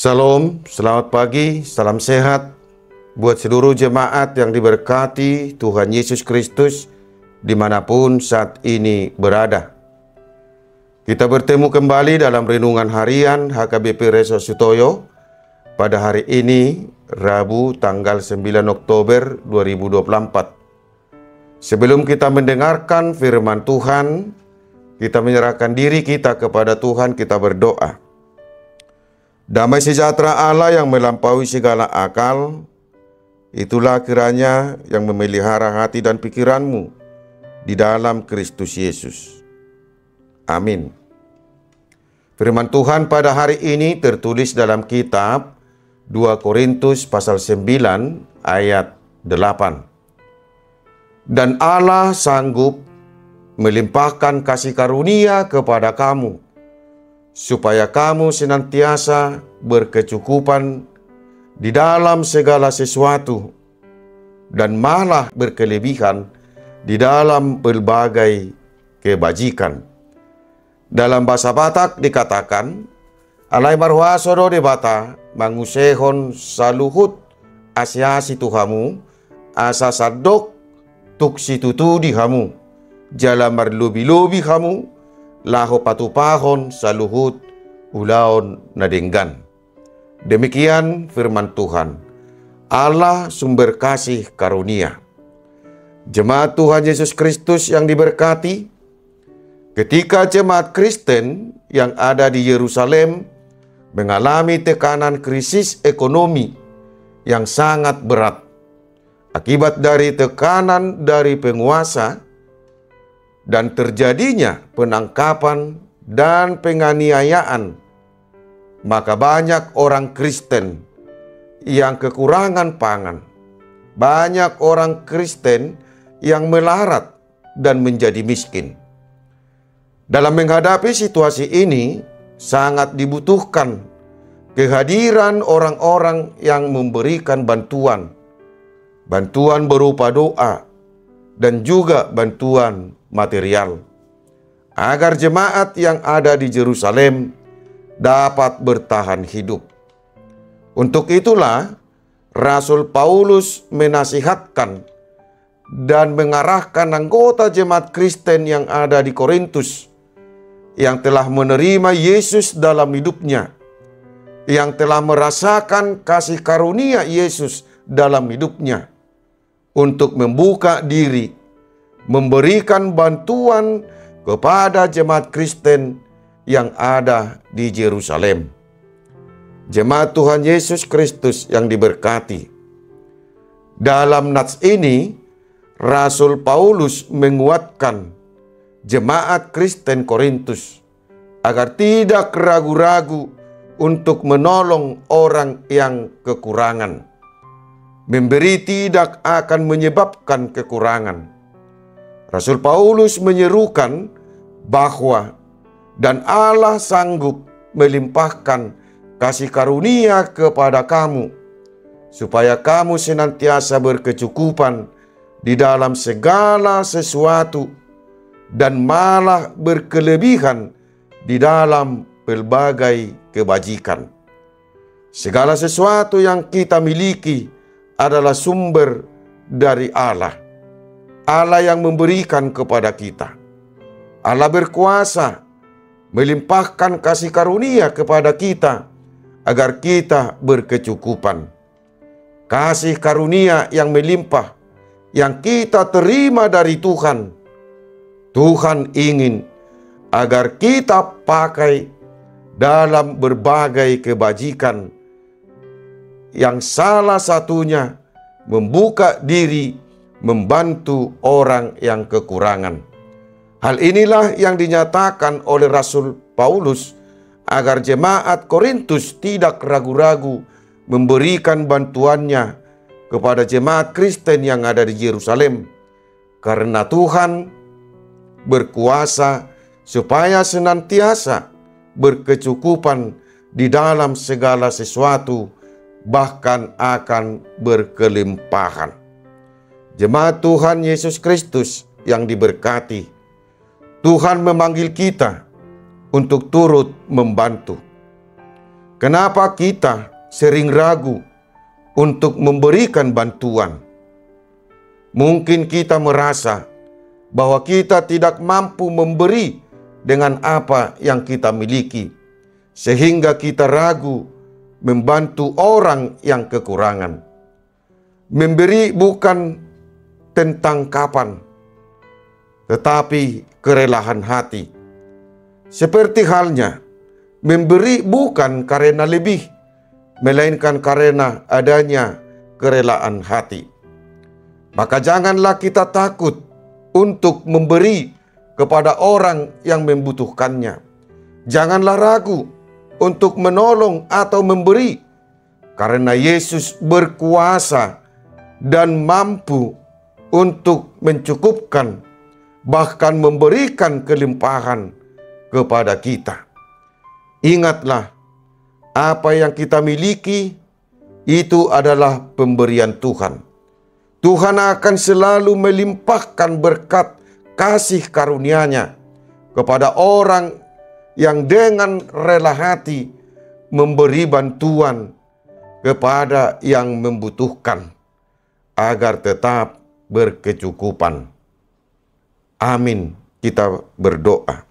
Salam, selamat pagi, salam sehat buat seluruh jemaat yang diberkati Tuhan Yesus Kristus dimanapun saat ini berada. Kita bertemu kembali dalam renungan harian HKBP Reso Sutoyo pada hari ini, Rabu tanggal 9 Oktober 2024. Sebelum kita mendengarkan firman Tuhan, kita menyerahkan diri kita kepada Tuhan, kita berdoa. Damai sejahtera Allah yang melampaui segala akal, itulah kiranya yang memelihara hati dan pikiranmu di dalam Kristus Yesus. Amin. Firman Tuhan pada hari ini tertulis dalam kitab 2 Korintus pasal 9 ayat 8. Dan Allah sanggup melimpahkan kasih karunia kepada kamu, supaya kamu senantiasa berkecukupan di dalam segala sesuatu dan malah berkelebihan di dalam berbagai kebajikan. Dalam bahasa Batak dikatakan, alai marhuasodo de bata mangusehon saluhut asiasi tuhamu asa sadok tuksi tutu di hamu jalamar lubi-lubi hamu laho patupahon saluhut ulaon nadenggan. Demikian firman Tuhan, Allah sumber kasih karunia. Jemaat Tuhan Yesus Kristus yang diberkati, ketika jemaat Kristen yang ada di Yerusalem mengalami tekanan krisis ekonomi yang sangat berat akibat dari tekanan dari penguasa dan terjadinya penangkapan dan penganiayaan, maka banyak orang Kristen yang kekurangan pangan, banyak orang Kristen yang melarat dan menjadi miskin. Dalam menghadapi situasi ini, sangat dibutuhkan kehadiran orang-orang yang memberikan bantuan berupa doa dan juga bantuan material, agar jemaat yang ada di Yerusalem dapat bertahan hidup. Untuk itulah Rasul Paulus menasihatkan dan mengarahkan anggota jemaat Kristen yang ada di Korintus, yang telah menerima Yesus dalam hidupnya, yang telah merasakan kasih karunia Yesus dalam hidupnya, untuk membuka diri memberikan bantuan kepada jemaat Kristen yang ada di Yerusalem. Jemaat Tuhan Yesus Kristus yang diberkati, dalam nats ini Rasul Paulus menguatkan jemaat Kristen Korintus agar tidak ragu-ragu untuk menolong orang yang kekurangan. Memberi tidak akan menyebabkan kekurangan. Rasul Paulus menyerukan bahwa dan Allah sanggup melimpahkan kasih karunia kepada kamu, supaya kamu senantiasa berkecukupan di dalam segala sesuatu dan malah berkelebihan di dalam berbagai kebajikan. Segala sesuatu yang kita miliki adalah sumber dari Allah. Allah yang memberikan kepada kita. Allah berkuasa melimpahkan kasih karunia kepada kita agar kita berkecukupan. Kasih karunia yang melimpah yang kita terima dari Tuhan. Tuhan ingin agar kita pakai dalam berbagai kebajikan, yang salah satunya membuka diri membantu orang yang kekurangan. Hal inilah yang dinyatakan oleh Rasul Paulus agar jemaat Korintus tidak ragu-ragu memberikan bantuannya kepada jemaat Kristen yang ada di Yerusalem, karena Tuhan berkuasa supaya senantiasa berkecukupan di dalam segala sesuatu, bahkan akan berkelimpahan. Jemaat Tuhan Yesus Kristus yang diberkati, Tuhan memanggil kita untuk turut membantu. Kenapa kita sering ragu untuk memberikan bantuan? Mungkin kita merasa bahwa kita tidak mampu memberi dengan apa yang kita miliki, sehingga kita ragu membantu orang yang kekurangan. Memberi bukan tentang kapan, tetapi kerelaan hati. Seperti halnya, memberi bukan karena lebih, melainkan karena adanya kerelaan hati. Maka janganlah kita takut untuk memberi kepada orang yang membutuhkannya. Janganlah ragu untuk menolong atau memberi, karena Yesus berkuasa dan mampu untuk mencukupkan, bahkan memberikan kelimpahan kepada kita. Ingatlah, apa yang kita miliki itu adalah pemberian Tuhan. Tuhan akan selalu melimpahkan berkat kasih karunia-Nya kepada orang yang dengan rela hati memberi bantuan kepada yang membutuhkan, agar tetap berkecukupan. Amin. Kita berdoa.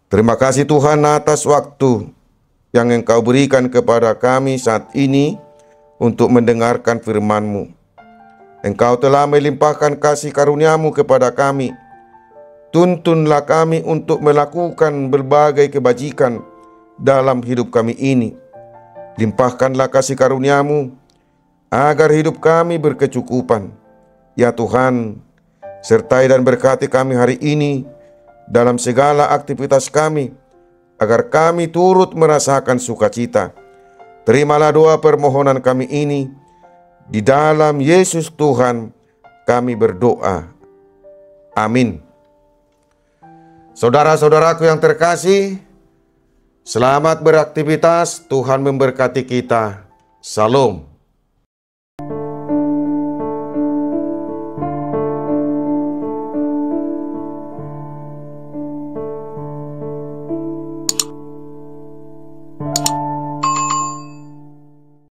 Terima kasih Tuhan atas waktu yang Engkau berikan kepada kami saat ini untuk mendengarkan firman-Mu. Engkau telah melimpahkan kasih karunia-Mu kepada kami. Tuntunlah kami untuk melakukan berbagai kebajikan dalam hidup kami ini. Limpahkanlah kasih karunia-Mu agar hidup kami berkecukupan. Ya Tuhan, sertai dan berkati kami hari ini dalam segala aktivitas kami, agar kami turut merasakan sukacita. Terimalah doa permohonan kami ini, di dalam Yesus Tuhan kami berdoa. Amin. Saudara-saudaraku yang terkasih, selamat beraktivitas. Tuhan memberkati kita. Salam.